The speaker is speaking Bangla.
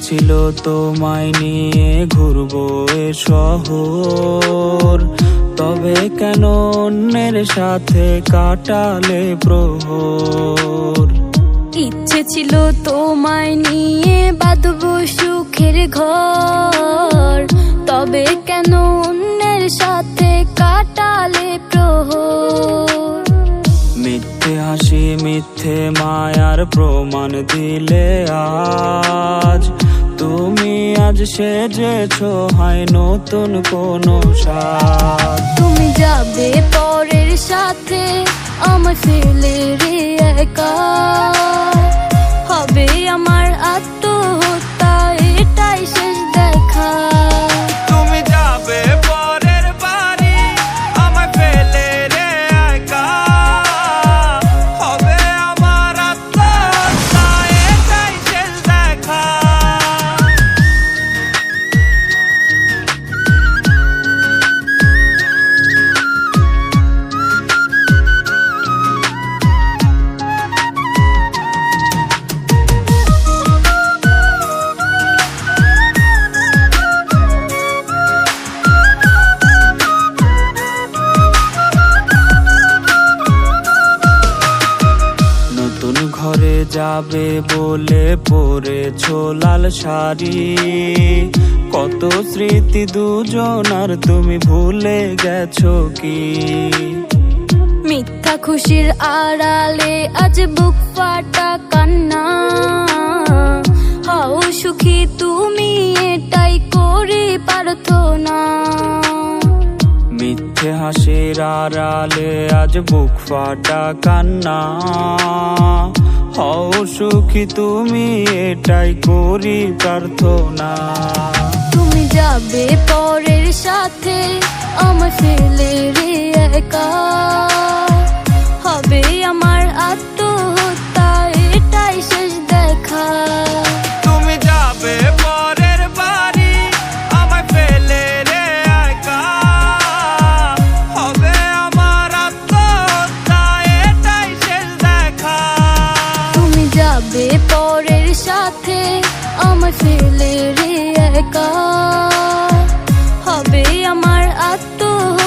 ছিল তোমায় নিয়ে ঘুরবো এ শহর, তবে কেন অন্যের সাথে কাটালে প্রহর। ইচ্ছে ছিল তোমায় নিয়ে বাঁধবো সুখের ঘর, তবে কেন অন্যের সাথে কাটালে প্রহর। মিথ্যে হাসি মিথ্যে মায়ার প্রমাণ দিলে আজ, তুমি আজ সেজেছো হয় নতুন কোনো সাজ। তুমি যাবে পরের সাথে আমায় ফেলে রে একা, হবে আমার আত্মহত্যা এটাই শেষ দেখা। তুমি যাবে পরের বাড়ি আমায় ফেলে রে একা, হবে আমার আত্মহত্যা এটাই শেষ দেখা। ঘরে যাবে বলে পরেছো লাল শাড়ি, কত স্মৃতি দুজনার তুমি ভুলে গেছো কি? মিথ্যা খুশির আড়ালে আজ বুক ফাটা কান্না, হও সুখী তুমি এটাই করি প্রার্থনা। মিথ্যে হাসির আড়ালে আজ বুক ফাটা কান্না, হও সুখী তুমি এটাই করি প্রার্থনা। তুমি যাবে পরের সাথে আমায় ফেলে রে একা, হবে আমার আত্মহত্যা এটাই শেষ দেখা। তুমি যাবে পরের বাড়ি আমায় ফেলে রে একা, হবে আমার আত্মহত্যা এটাই শেষ দেখা। তুমি যাবে পরের সাথে আমায় ফেলে রে একা, হবে আমার আত্মহত্যা